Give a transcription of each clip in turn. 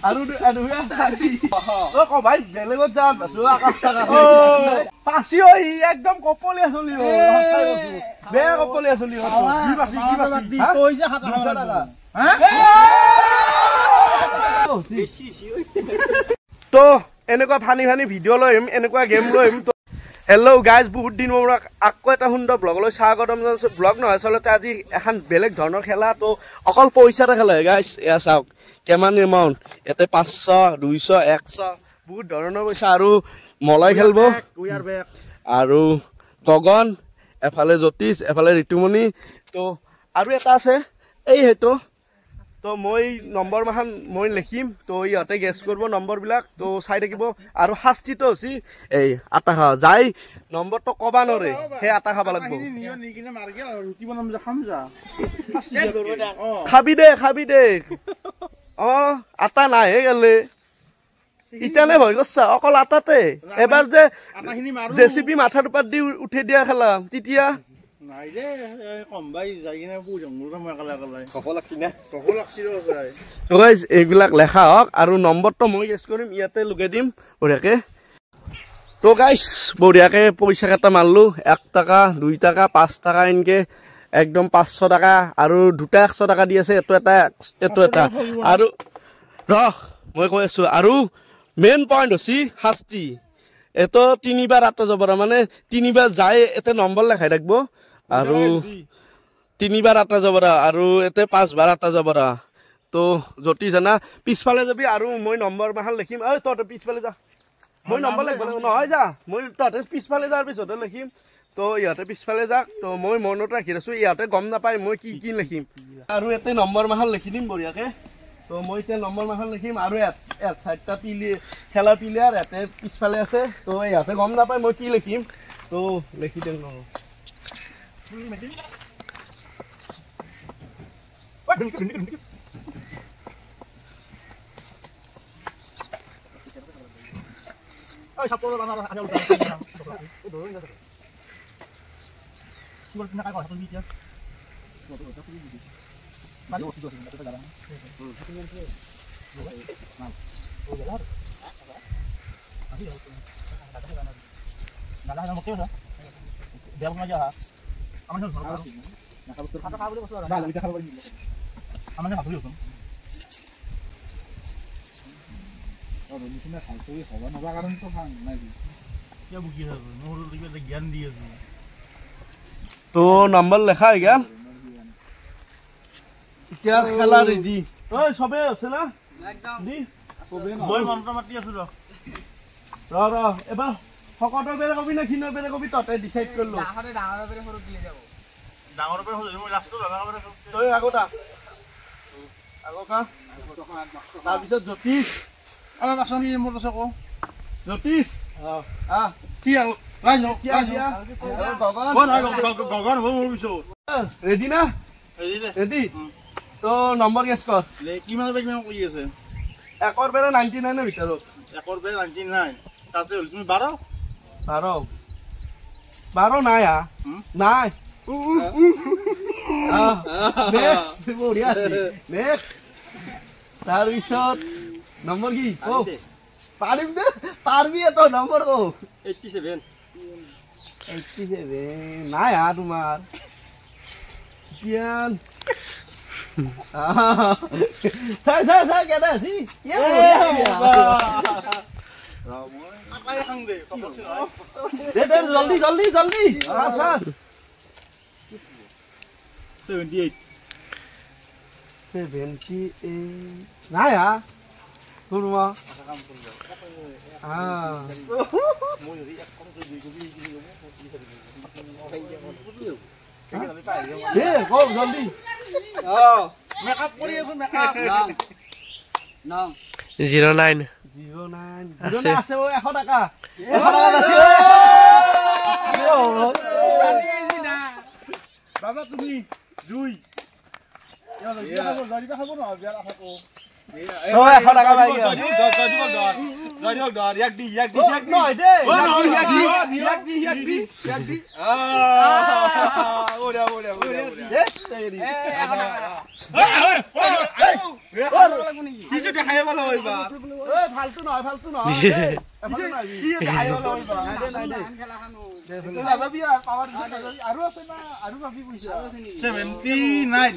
আৰু ভাই বেলেগত যাম পাঁচি একদম কপলীয়া চলিব বেয়া কপলীয়া চলিব তো এনেকুৱা ফানি ফানি ভিডিঅ' লৈ আহিম এনেকুৱা গেম লৈ আহিম। হেল্ল' গাইজ, বহুত দিন মোৰ আকৌ এটা সুন্দৰ ব্লগলৈ স্বাগতম জনাইছোঁ। ব্লগ নহয় আচলতে আজি এখন বেলেগ ধৰণৰ খেলা, তো অকল পইচাতে খেলা হয় গাইজ। এয়া চাওক কিমান এমাউণ্ট, ইয়াতে 500, 200, 100 বহুত ধৰণৰ পইচা। আৰু মলাই খেলিব আৰু গগন, এফালে জ্যোতিষ, এফালে ঋতুমণি। তো আৰু এটা আছে এই সেইটো। তো মই নম্বৰ মাখান মই লিখিম, তো ইহঁতে গেছ কৰিব নম্বৰবিলাক, তো চাই থাকিব। আৰু শাস্তিটো হৈছে এই আটা খোৱা, যাই নম্বৰটো ক'বা নোৱাৰে সেই আটা খাব লাগিব। খাবি দে অ আটা নাহে গেলে ইটানে ভয় কৰছা অকল আটাতে। এবাৰ যে জেচিবি মাথাৰ ওপৰত দি উঠি দিয়া খেলাম তেতিয়া এইবিলাক লেখা হওক আৰু নম্বৰটো মই গেছ কৰিম, ইয়াতে লগাই দিম বঢ়িয়াকে। তো গাইজ বঢ়িয়াকে পইচা কেইটা মাৰলো, 1 টকা, 2 টকা, 5 টকা, এনেকে একদম 500 টকা আৰু দুটা 100 টকা দি আছে, এইটো এটা। আৰু ৰখ মই কৈ আছো, আৰু মেইন পইণ্ট হৈছে শাস্তি। এইটো 3বাৰ আটা যাব, মানে 3বাৰ যায় এতে নম্বৰ লেখাই থাকিব, আৰু 3বাৰ আটা যাব আৰু এতে 5বাৰ আটা যাব। তো জ্যোতি জানা পিছফালে যাবি আৰু মই নম্বৰ মাখান লিখিম। ঐ তহঁতে পিছফালে যা, মই নম্বৰ লিখিব নহয়, যা মই তহঁতে পিছফালে যোৱাৰ পিছতে লিখিম। তো ইহঁতে পিছফালে যাক, তো মই মনত ৰাখি আছো, ইহঁতে গম নাপায় মই কি কি লিখিম। আৰু ইয়াতে নম্বৰ মাখান লিখি দিম বঢ়িয়াকে। তো মই এতিয়া নম্বৰ মাখান লিখিম, আৰু ইয়াত 4টা খেলা প্লেয়াৰ ইয়াতে পিছফালে আছে, তো ইহঁতে গম নাপায় মই কি লিখিম। তো লিখি দিম ন তো নম্বৰ লেখা হৈ গেল, এতিয়া খেলা ৰেডি। চবে আছে না? মই মন্ত্ৰ মাতি আছো ৰ এবাৰ সকতৰ বেৰে কবি না খিনৰ বেৰে কবি, তহঁতে ডিচাইড কৰিলো। তই আগত তাৰপিছত জ্যোতিষ, জ্যোতিষ ৰেডি না? ৰেডি। তো নম্বৰ গেছ কৰ, কিমান কৰি আছে? 1ৰ বেৰে 99ৰ ভিতৰত। 1ৰ বেৰে 99, তাতে হ'ল তুমি 12 নাই নাই। বঢ়িয়া আছে। তাৰপিছত নম্বৰ কি পাৰিম দে, পাৰবি এটো নম্বৰ কো 87 নাই তোমাৰ কিয়ান চাই কেনে আছি জলদি 78 নাই kurma kok joldi makeup kori asun makeup 09 আছে ও 100 টাকা আছে বাবা তুমি জুই জলদি খাবো না বিয়ার আশা কো তই 100 টাকা পাই গেল ফালতু নহয় আৰু আছে না আৰু ভাবি কৈছে 79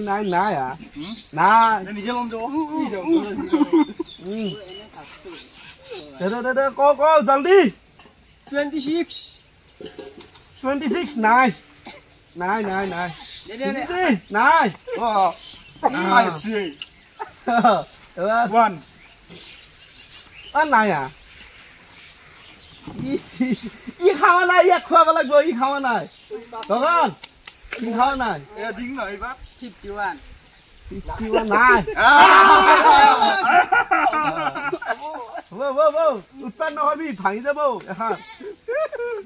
নাই নাই নিজে লম যাব দে ক জলদি 26 নাই নাই I see. One. নাই ই খাওয়া নাই ইয়াক খুৱাব লাগিব ই খাওয়া নাই তখন ই খাওয়া নাই Ding na iba. 51 নাই উৎপন্ন নহবি ভাঙি যাব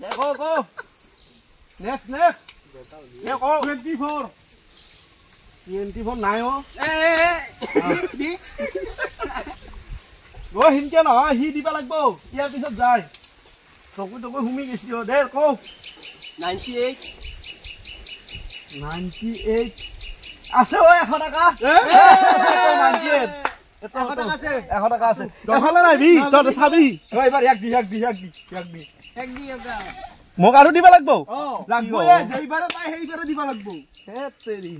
এখন ক নেক্সট 24. 24 নাই হিনকে নহয় সি দিবা লাগিব ইয়াৰ পিছত যায় চকু সুমি গৈছি দে ক 98 আছে 100 টাকা 100 টাকা আছে এফালে নাই ভি তই চাবি এবাৰ এক দি এক দি এটা মোক আৰু দিবা লাগিব লাগবো যেইবাৰে পাই সেইবাৰে দিবা লাগবো হে তেৰি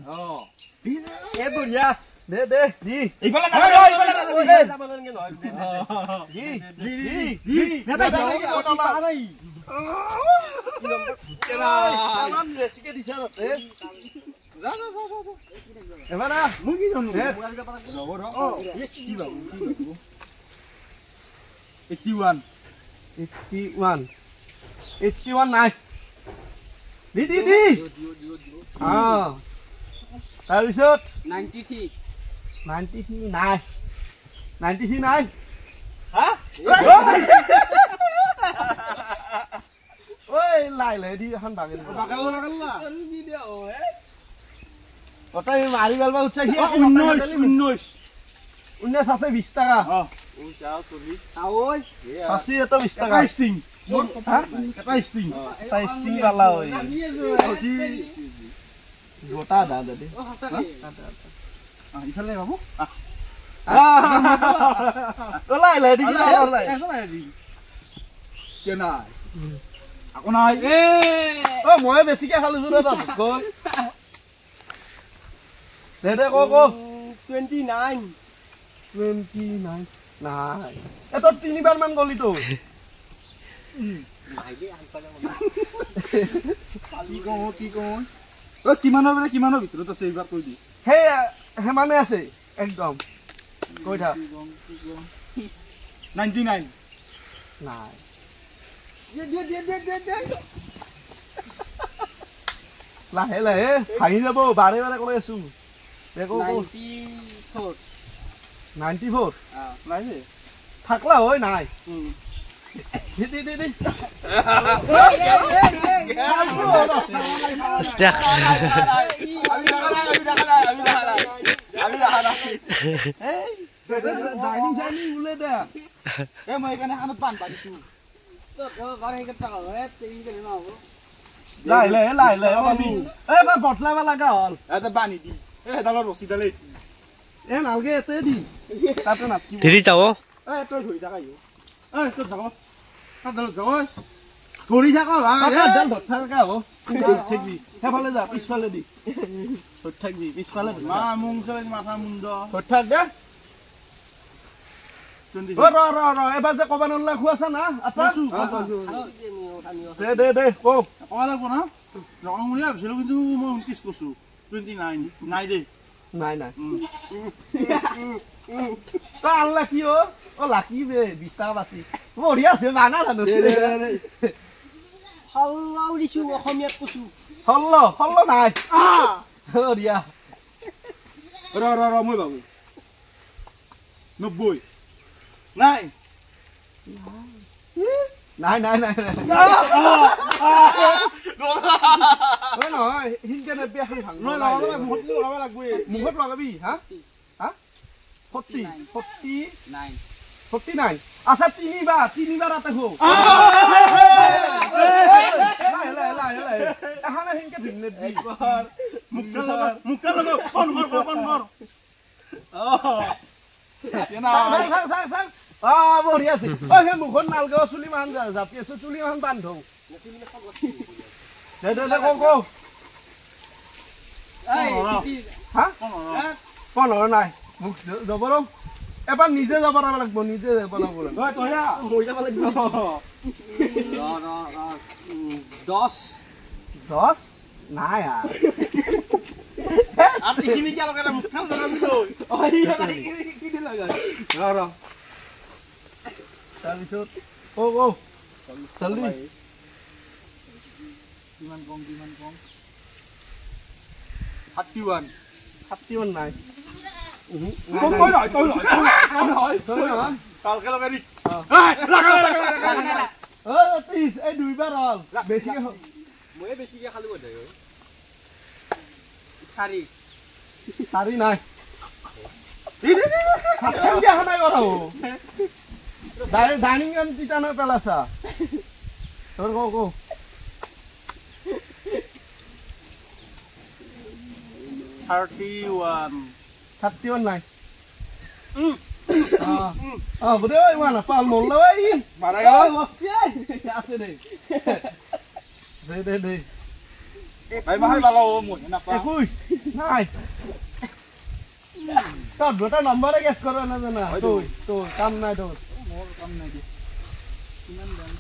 এ বঢ়িয়া দে দি এইফালে না এইফালে না যাব লাগে নহয় দি নেতা নাই কেলা কামান বেছিকে দিছ ৰে যা এবাৰ মই কি জানো দে যাব ৰ কি বাবু 81 নাই দি তাৰপিছত 93 নাই 93 নাই হা ঐ লাইলে দি এখন বাগেল বাগাল্লা কটাই মাৰি গলবা উচ্চাহি 19 আছে 20 টাকা আওই আছে এটা 20 টাকা স্টিং এটা স্টিং স্টিং वाला ওই গোটা দা দে ও হাসাকে ইফালে বাবু তো লাইলে দি কেনা আকো নাই ও মই বেছিকে খালো জুৰা দা গল দে ক 29 নাই এত তিনিবাৰ মান গলি তো কি কওঁ ঐ কিমানৰ ভিতৰত আছে এইবাৰ কৈ দি হে হেমানে আছে একদম কৈ থাক 99 নাই লাহে ভাঙি যাব বাৰে কৈ আছো দেখো 94 নাই থাকলা হয় নাই দি মই এখানে হানত বান পাইছো তো বারে কে টাকা হয় তিন কে না হবো লাইলে আমি বটলাবা লাগা হল এটা বানি দি দালৰ ৰছী দালে নালগে এতে দি তাতে নাকি ধৰি যাব তই ধৰি থাকা তই যাব তাত যাব ধৰি থাকা থাকবি সেইফালে যা পিছফালে দি থাকবি পিছফালে মাথা মুণ্ড থাক দে এবাৰ যে কবা নলা খুৱাছা না দে ক ক'ব লাগিব না ৰং বুলি ভাবিছিলো কিন্তু মই 29 কৈছো 29 নাই দে নাই তই আনলা কি অ লাকি বে 20 টাকা বাছি বঢ়িয়া আছে মানা জানো হল্লাও দিছো অসমীয়াত কৈছো হল্ল নাই বঢ়িয়া ৰ মই বাবু 90 নাই নহয় নাই হিনকে নেবি এখন ভাঙ নহয় লগাব লাগিব মুখত লগাব লাগিব মুখত লগাবি হা হা 40 49 আচ্ছা তিনিবাৰ আতে হো এখানে হিনকে ভিন নেবি মুখটা লগাব ফোন কর বঢ়িয়া আছে সেই মুখত নালগাঁও চুলি মান জাপি আছো চুলি মান বান্ধো দে কও হা 15 নাই মুখ যাব ৰ এবাৰ নিজে যাব লাগিব নিজে বনাব লাগিব হৈ যাব লাগিব 10 নাই আর ইখিনি কি লগালে মুখখান লগাবি তো কি দি লাগাই র তাৰপিছত কও জলদি কিমান কম 31 নাই তই কালকে লগাই দি লাগা প্লিজ এই দুইবাৰ হল বেছিকে হল মই বেছিকে খালো বধ হয় 4 নাই কেনকে হানাই কথা ডাইনিং রুম তিতানো পেলাছা তোর কও 31 নাই বুধে ইমান পাল মরলো ভাই মারা গেল আছে দে ভাই মাহাই লাগাও মই না পা 21 নাই তোর দুটা নম্বরে গেস করো না জানা তুই কাম নাই তোর মোর কাম নাই দি কিমান দাম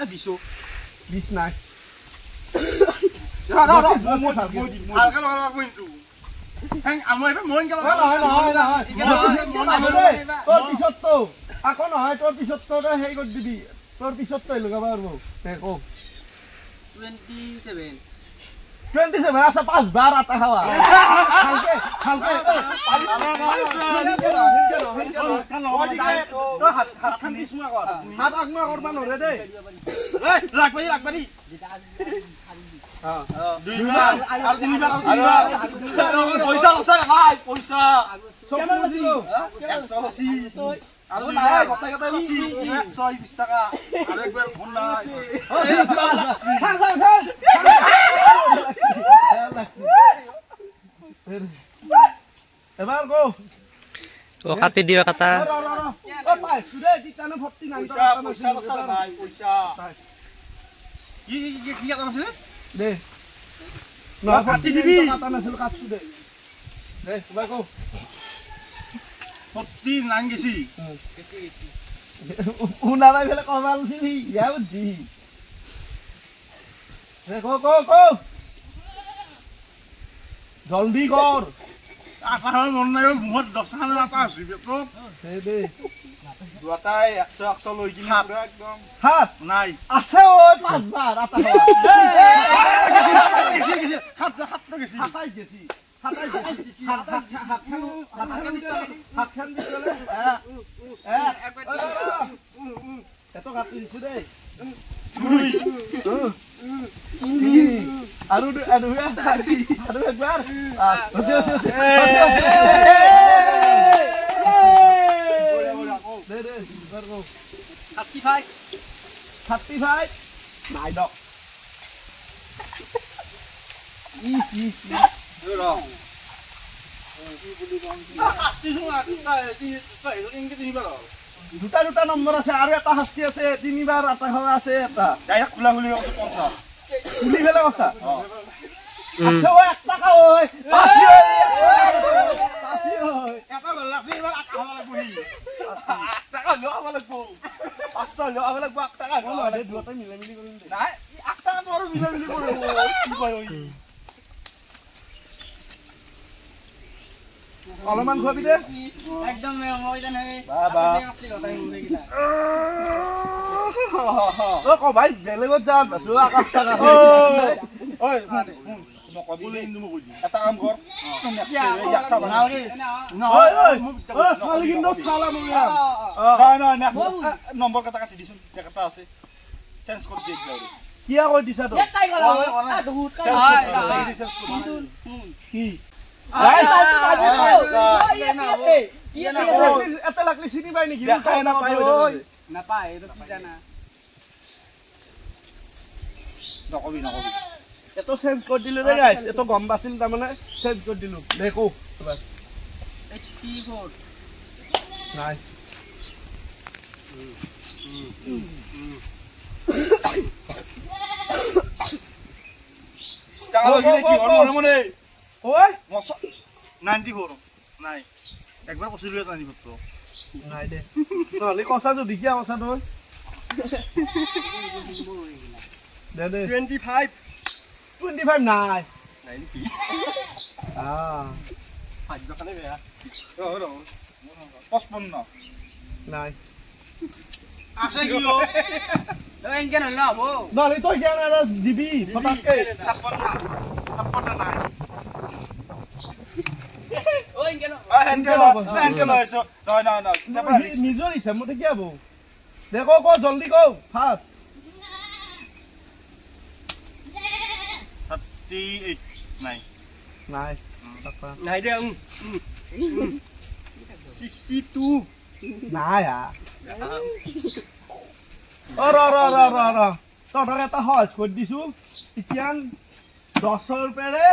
এ 20 নাই হালকা লগাব কইন্তু হ্যাঁ আমই মন গেল নহয় তোর পিছত তো আকো নহয় তোর পিছত তো হেই কর দিবি তোর পিছত তো লগাব পারবো তে কো 27 আছে 5 বার আটা খাওয়া খালকে হাত খান দিছমা কর হাত আগমা করবা নরে দে এই লাগবানি দুইবার আর তিনবার পয়সা লসা ভাই পয়সা কেন দিল 180 আর দুইবার কথা 120 টাকা আর একবার ফোন নাই এবার গো ও কাটি দিও কাটা ও পাই সুদে দিতানো 49 পয়সা লসা ভাই পয়সা কি আছে দে না কাটি দিবি কাটা নাছিল কাট সুদে দে ভাই গো 49 গেছি উনা ভাই ফেলে কমাল ছিলি ইয়া বুঝি দে গো জলদি কর আকার মন নাই মুহত 10 হাজার টাকা আসবে তো দে দে দুটাই 100 লই কিনি পুরো একদম হাত নাই আছে ওই 5 বার আটা খাওয়া হাত গেছি হাতাই গেছি হাত খান দিছলে এত কাটি দিছো দেই আৰু একবাৰ দে 35 নাই দক দুটা নম্বৰ আছে আৰু এটা শাস্তি আছে 3 বাৰ আটা খাওয়া আছে এটা ডাইরেক্ট খুলা খুলি 50 খুলি ফেলে কথা আচ্ছা ওই 1 টাকা ওই পাসি ওই এটা ভাল লাগছে এবার আটা খাওয়া লাগবো 1 টাকা লওয়া লাগবো 500 লওয়া লাগবো 1 টাকা লওয়া লাগবো দুটা মিলামিলি কৰিম দে নাই 1 টাকা বড় মিলামিলি কৰে কি কয় ওই অলমান খুৱাবি দে একদম মই জানে বাবা ও ক ভাই বেলেগত যাম বাসু আকাশ টাকা ওই মই কবলে ইন্দু মই কইছি এটা কাম কর নেক্সট চাবা নালগে ওই সালি কিন্তু সালা মুয়া না নেক্সট নম্বর কত কাটি দিছুন একটা আছে চেঞ্জ করে দেখ যাও কিয়া কৈ দিছা তো কাই গলা বহুত কাই কি এটা লাগলি চিনি পাই নেকি দেখাই নাপায় না পায় এটা কি জানা নকবি নকবি এটো চেঞ্জ কৰি দিলো ৰে গাইস এটো গম বাছিল তাৰ মানে চেঞ্জ কৰি দিলো দেখো এবাৰ 84 নাই টাকা লইলে কি হল মনে মনে ওই 94 নাই একবার কইছিলো এটা আনি পত্র নাই দে নহলে কসা যদি কিয়া কসা তো দে দে 25 25 নাই নাই নেকি ভাগ্য খালে বেয়া ৰ 55 নাই আছে কি ও তো এনকে নল হবো নহলে তই কিয়া না দিবি ফটাকে 56 নাই ও এনকে ন এনকে লইছো নহয় নিজৰ হিচাপ মতে কিয়া বৌ দেখো কো জলদি কো ফাস্ট 38 নাই নাই নাই দে 62 নাই তহঁতক এটা সহজ কৰি দিছো এতিয়া 10 ৰুপিয়াৰে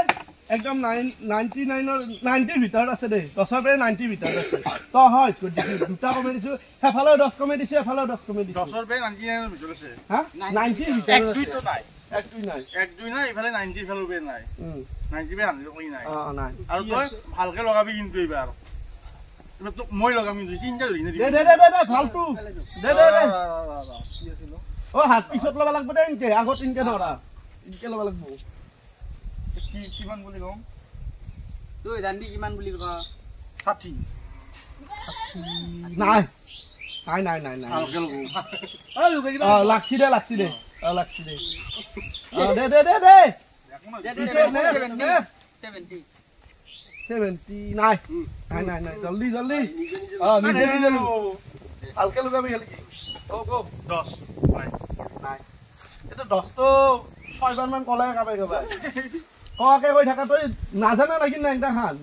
একদম 90ৰ ভিতৰত আছে দেই 10 ৰুপিয়াৰে 90 ভিতৰত আছে তই সহজ কৰি দিছো দুটা কমে দিছো এফালেও 10 কমে দিছো এফালেও 10 কমে দিছো 10 ৰুপিয়া 99 ভিতৰত আছে হা 90ৰ ভিতৰত আছে একটো নাই একটুই নাই ইফালে 90 ফালৰ ৰুপিয়া নাই 90 বে 100 কই নাই নাই আৰু তই ভালকে লগাবি কিন্তু এইবাৰ মই লগাম কিন্তু তিনটা ধৰি দে ভালটো দে ও হাত পিছত লবা লাগব দে ইনকে আগত ইনকে নৰা ইনকে লবা লাগব কি কিমান বুলি কম তুই জানি কিমান বুলি ক 60 নাই ভালকে লগাও ও লুকে দিবা লাগছি দে দে 70 নাই জলদি নিজে ভালকে লগাবি খালি গো 10 নাই এটা 10 তো 6 বাৰ মান কলাই কাবাই ককে কৈ থাকা তই নাজানা লাগি না একটা খান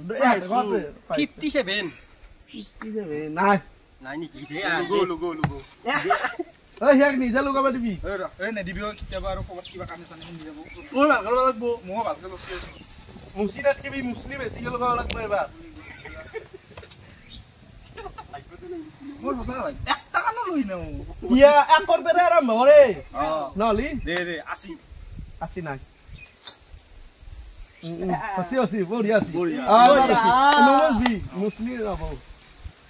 57 নাই নাই নেকি দে লগো এই হিয়াক নিজে লগাব দিবি এই নেদিবি কিবা আৰু কবাত কিবা কামে চানে শুনি যাব মই ভালকে লগাব মই ভালকে লগাই আছো মুসিদাত কি মুসলিম বেশি লগাব লাগব এবাৰ মোৰ সঁচা ভাই 1 টাকা নলই না ইয়া একৰ পৰা আৰম্ভ কৰে নলি দে 80 নাই সসি বঢ়িয়া মুসলিম যাব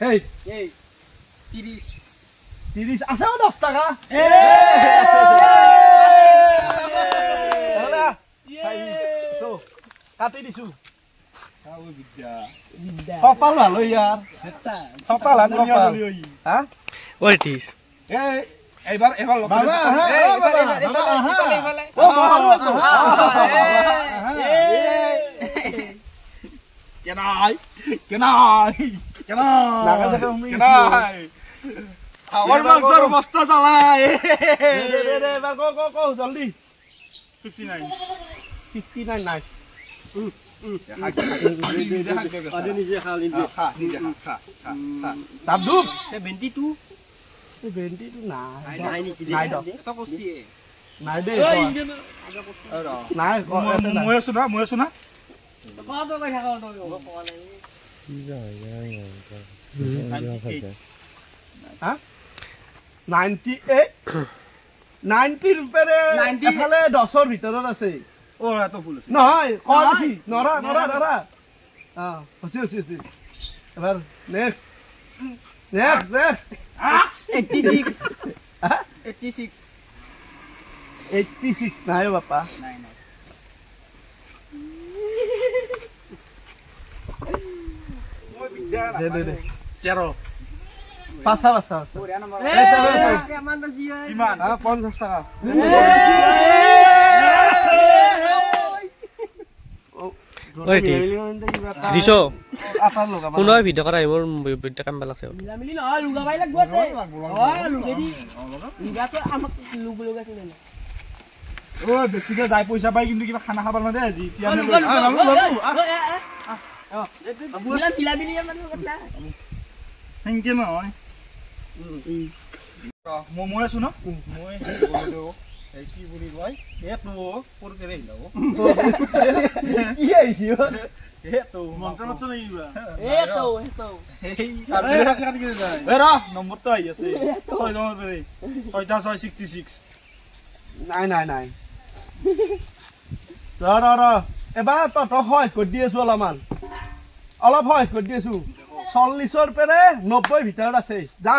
হেই 30 আছে 10 টাকা কাটি দিছো কপাল ভালো ইয়ার কপাল হা What is? এইবাৰ বাবা আমার মাংসর মস্ত জ্বালায় গো জলদি 59 নাই নিজে খা দাবদু 72 নাই এটা কছি নাই দে নাই মই আছো না কত কই থাকা তো হা 98 90 রুপিয়ারে এফালে 10ৰ ভিতৰত আছে ও এত ফুল আছে নহয় কইছি নৰা হসি এবাৰ নেক্সট 86 নাই বাপা নাই দে 13 পাঁচা বঢ়িয়া নম্বৰ কেমান বেছি হয় কিমান 50 টাকা What is? Diso. আটাৰ লগাবা কোনোবা ভিডিঅ' কৰা এইবোৰ ভিডিঅ' কাম লাগছে মিলি নহয় লুগাবাই লাগব তে লুগে দি লুগাটো আমাক লুগাটো ও বেছিকে যাই পইচা পাই কিন্তু কিবা খানা খাব না দে আজি থেংকে নহয় মই আছো ন মই কি বুলি কয় এইটো পৰকেৰে যাব কি আহিছি এইটো মন্ত্ৰটো নাই কিবা এইটো এৰা নম্বৰটো আহি আছে 6 নম্বৰ পেৰে 666 নাই ৰ এবাৰ তত হয় কৰি দি আছো অলপ হয় কৰি দি আছো 40ৰ পেৰে 90 ভিতৰত আছে যা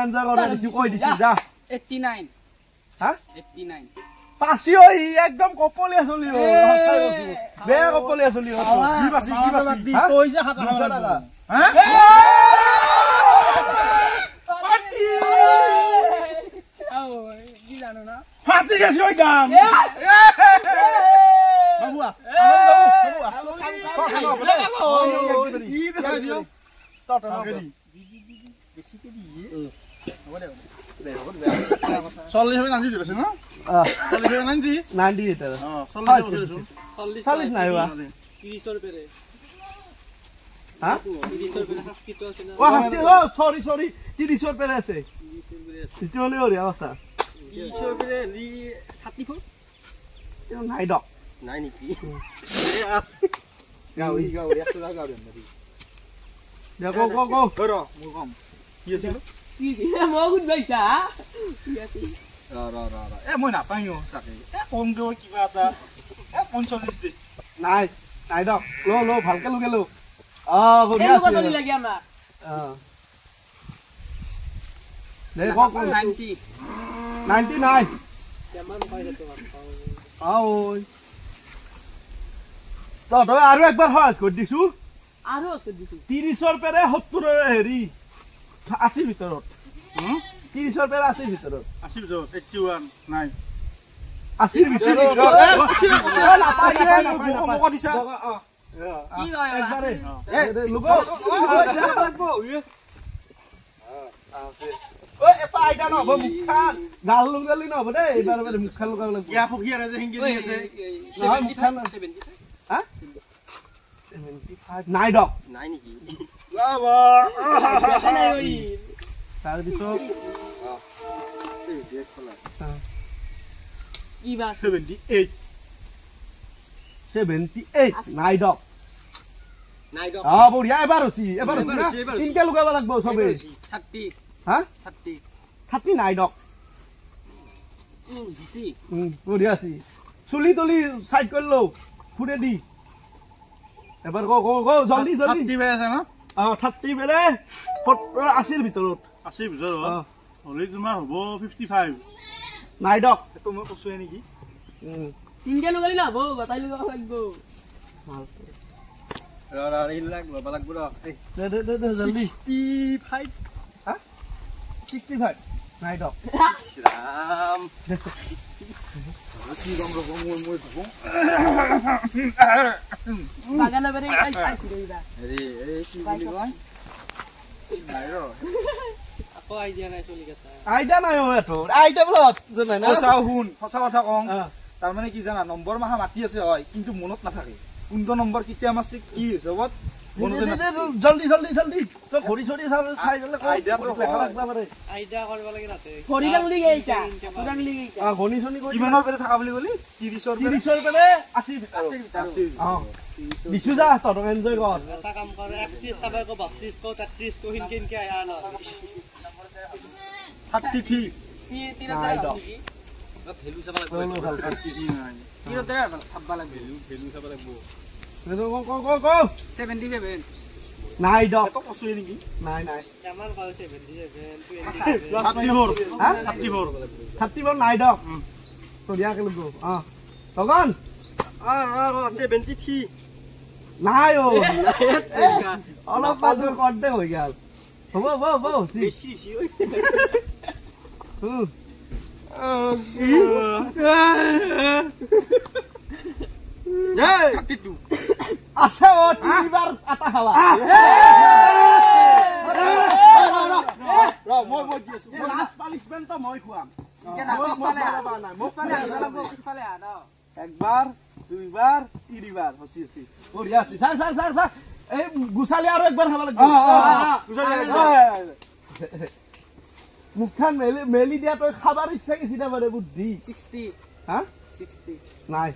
এনজয় কৰা দিছো কৈ দিছো যা 89 হা 89 পাছি ই একদম কপলিয়া চলি বেয়া কপলিয়া চলি কি বাছি তই যে হাত লাগা হা কি জানো না ফাটি গেছে ওই গান বাবুয়া চল্লিশ হবে নাঞ্জি দিবছে না চল্লিশ হবে নাঞ্জি 90 এটা চল্লিশ নাই বা 30ৰ পেৰে হা 30ৰ পেৰে হাস্কিটো আছে না সৰি 30ৰ পেৰে আছে ইটোলে ওৰে অবস্থা 30ৰ পেৰে লি 34 নাই দক নাই নেকি গাউৰি একশো গাউৰি দে গো ৰ মোৰ কম কি আছিল কি মগুত বাইছা এ মই নাপাইও সঁচাকে কমকে কিবা এটা 45 দে নাই দক লো ভালকে লুগেলো বঢ়িয়া এই আছে কথা লাগি আমাক দে গো 90 99 কেমন পাইছে তোমাক ওই তই আৰু একবাৰ হয় কৰি দিছো আৰু আছে দিছো 30ৰ পেৰে 70ৰ হেৰি 80 ভিতৰত 30ৰ পেৰে 80 ভিতৰত 80 ভিতৰত 81 নাই 80 ভিতৰত মোক দিছা কি হয় একবাৰে লুগো ওই এটা আইডা নহব মুখখান গাল লুগালি নহব দে এবাৰ মুখখান লুগাব লাগিব ইয়া ফকিয়াৰে যে হিংগি দি আছে নহয় মুখখান 75 হা 75 নাই দক নাই নেকি বাবা তাৰপিছত কি বা 78 নাই দক নাই দক বঢ়িয়া এবাৰ হৈছি এবাৰ তিনকে লুগাব লাগিব সবে 30 হা 30 30 নাই দক বেছি বঢ়িয়া আছে চুলি তলি সাইড কৰিলো ফুৰে দি এবাৰ গো জলদি 30 বেৰে আছে না 30 বেৰে 80ৰ ভিতৰত 80 ভিতৰত হলি তোমাৰ হ'ব 55 নাই দক এটো মই কৈছোৱে নেকি তিনকে লগালি না হবো বাতাই লগাব লাগিব ইলাক লবা লাগব দে জলদি 65 হা 65 নাই দক রাম কি গম ৰব মই কম বাগানৰ বেৰে আইছি দেইবা হেৰি এই কি বুলি কয় নাই ৰ আকৌ আইডিয়া নাই চলি গেছা আইডা নাই এটো আইডা বলা নাই না সঁচা শুন সঁচা কথা কওঁ তাৰ মানে কি জানা নম্বৰ মাহা মাতি আছে হয় কিন্তু মনত নাথাকে কোনটো নম্বৰ কেতিয়া মাছে কি হিচাপত জলদি তো ঘড়ি ছড়ি চাই গলে আইডিয়া তো লেখা লাগবা পারে আইডিয়া কৰিব লাগে নাতে ফৰিডাং বুলি গেইছা ফৰিডাং বুলি গেইছা ঘড়ি ছনি কৰি কিমানৰ পেৰে থাকা বুলি কলি 30ৰ 30ৰ পেৰে 80 ভিতৰত দিছু যা তহঁতক এনজয় কৰ এটা কাম কৰ 31 কাবাই কো 32 কো 33 কো হিনকিনকে আয়া ন 33 তিনটা নেকি ভ্যালু চাবা লাগব তিনটা চাবা লাগব ভ্যালু চাবা লাগব গো 77 নাই দক এটো কৈছোৱে নেকি নাই কেমান কল 77 34 হা 34 নাই দক তো দিয়া কে লগ তগন 73 নাই অলপ পাছৰ কৰতে হৈ গল হ'ব বেছি ঐ আছে ও তিনিবাৰ আটা খাবা মই দি আছো লাষ্ট পানিশমেন্ট তো মই খুৱাম পিছফালে একবাৰ দুইবাৰ তিনিবাৰ হচি হচি বঢ়িয়া আছে চাই চাই চাই চাই এই গুছালি আৰু একবাৰ খাব লাগিব মুখখন মেলি দিয়া তই খাবাৰ ইচ্ছা গেছি না মানে বুদ্ধি 60 হা 60 নাই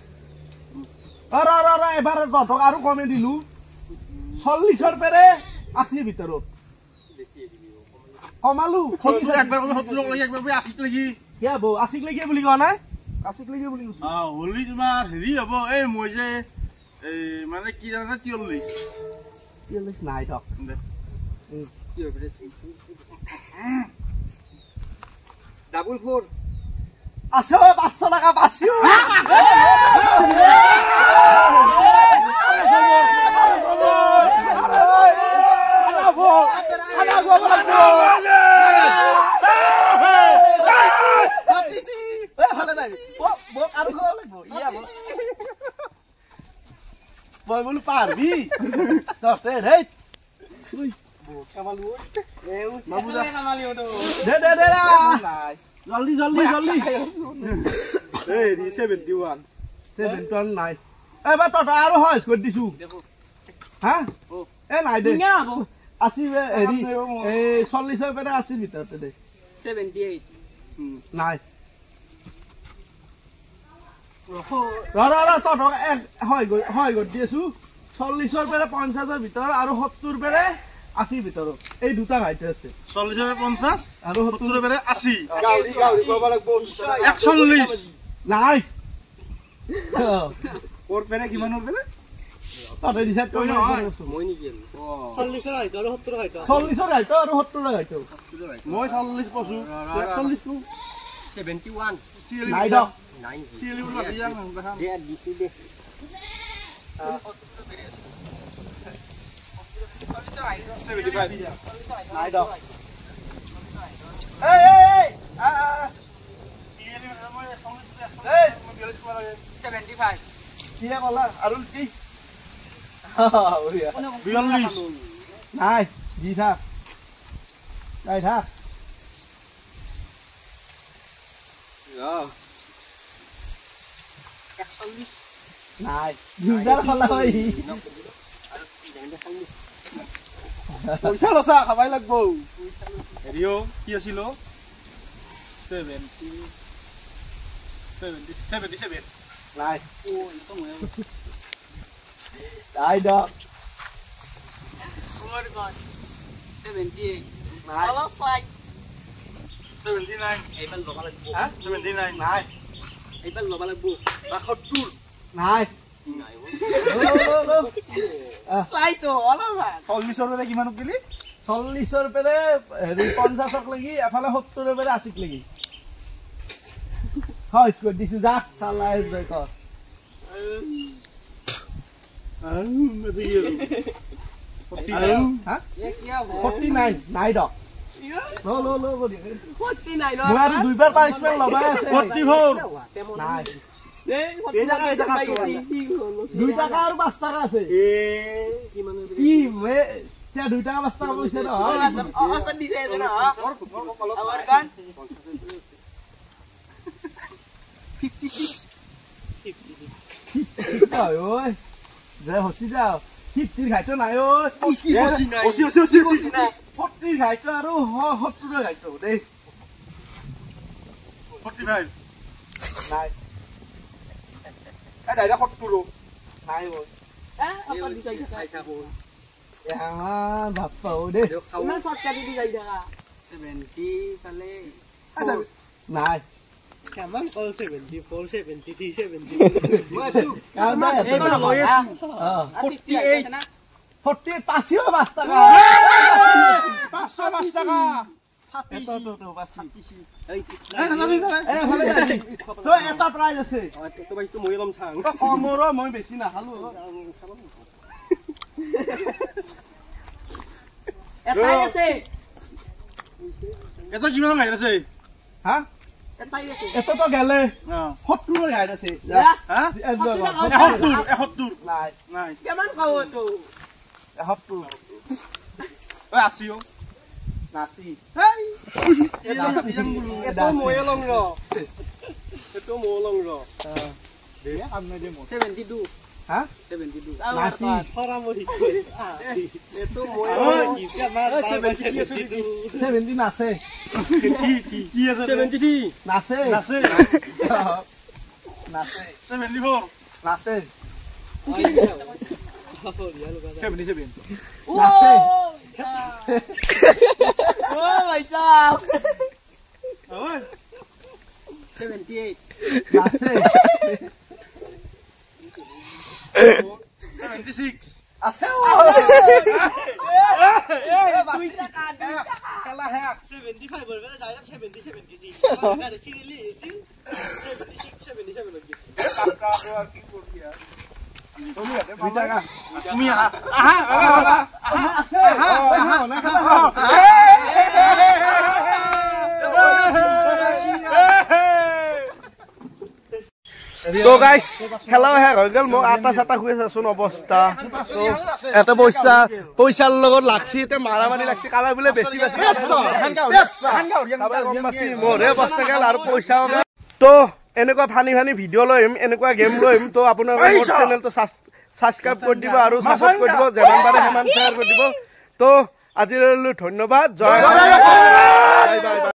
ৰ এবাৰ তহঁতক আৰু কমে দিলো 40ৰ পেৰে 80 ভিতৰত কমালো একবাৰ 70 লাগি একবাৰ 80 লাগি কি হব 80 লাগি বুলি কোৱা নাই 80 লাগি বুলি কৈছো হলি তোমাৰ হেৰি হ'ব এই মই যে এই মানে কি জানা 43 নাই থক ডাবল 4 আছে 500 টাকা পাছিও মই বলো পারবি ততে রে জলদি জলদি জলদি এই 71 নাই এবার তত আৰু হয় কৰি দিছো হা এ নাই দে আসি হেৰি এই 40 পেৰে 80 ভিতৰতে দে 78 নাই তত হয় গৈ দি আছো 40ৰ পেৰে 50ৰ ভিতৰ আৰু 70ৰ পেৰে 80 ভিতৰত এই দুটা ঘাইতে আছে 40 ৰ 50 আৰু 70 ৰ পেৰে 80 গাউলি কব লাগব 140 নাই ওৰ পেৰে কি মানুষ পেৰে ততে ডিসাইড কৰি মই নিকি 40ৰ ঘাইতে আৰু 70ৰ ঘাইতে 40ৰ ঘাইতে আৰু 70ৰ ঘাইতে মই 40 পছু 41 কো 71 নাই দক নাই চিলি উলা দিয়া দেখা দে দিছি দে নাই দক এই 75 কি কলা আৰু কি 42 নাই দি থাক নাই থাক নাই দুইবাৰ কলা হয় পইচা লসা খাবাই লাগবো হেৰিও কি আছিল 77 নাই নাই দক 78 নাই অলপ চাই 79 এইবাৰ লবা লাগব 79 নাই এইবাৰ লবা লাগব 72 নাই নাই চাই তো অলপ 40 ৰ পেৰে কিমান গলি 40ৰ পেৰে হেৰি 50ক লাগি এফালে 70ৰ পেৰে 80ক লাগি হয় স্কোৰ দিছো যা চালাই যাই কৰ হা 49 নাই দক লো কৰি 49 মই আৰু দুইবাৰ পানিশমেন্ট লবাই আছে 44 নাই এই জায়গা দুই টাকা আৰু 5 টাকা আছে কি মানে কি মে তে 2 টাকা 5 টাকা পইচা ন অসন দিছে না আমার কান 56 ঐ যে হসি যাও 50 ঘাইটো নাই ঐ 80 নাই 40 ঘাইটো আৰু 70 ঘাইটো দেই 45 নাই এ ডাইরেক্ট 70 নাই ঐ অসন দিছে খাই থাকো আমার বাপ্পা ও দে ইমান শর্টকাট দি যাই দেখা 70 ফালে নাই কেমন কল 74 73 70 মসু এইবাৰ লৈ আছো 48 40 পাঁচিও 5 টাকা 505 টাকা এটা প্ৰাইজ আছে মই লম চাং কমৰ মই বেছি নাখালো এটাই আছে এটা কিমান গাইড আছে হা এটাই আছে এটো তো গেলে 70 গাইড আছে হা 71 নাই নাই কেমন খাও তো 70 ওই আসিও নাচি হেই এটো মই লং ৰ এটো মই লং ৰ 72 হা 72 নাছি ফৰামৰি কই এটো মই কিটা মাৰ 70 নাছে কি আছে 73 নাছে নাছে নাছে 74 নাছে 77 নাছে ও ভাই সাহেব ওই 78 নাছে 76 আছে দুই টাকা খেলা হেক 75 বলবে না যায় 70 76 গাড়ি সিরিলি 76 77 লাগি কাকা আর কি করবি আর দুই টাকা তুমি আহা আছে না খেলা তো গাইস খেলাও শেষ হৈ গ'ল মই আটা চাটা খুৱাই চাচোন অৱস্থা এটা পইচাৰ লগত লাগছি এতিয়া মাৰামাৰি লাগছি কাবাই বোলে বেছি মোৰে অৱস্থা গেল আৰু পইচা তো এনেকুৱা ফানি ভিডিঅ' লৈ আহিম এনেকুৱা গেম লৈ আহিম তো আপোনালোকৰ মোৰ চেনেলটো ছাবস্ক্ৰাইব কৰি দিব আৰু ছাপোৰ্ট কৰি দিব যিমান পাৰে সিমান শ্বেয়াৰ কৰি দিব তো আজিলৈ ধন্যবাদ জয় বাই বাই।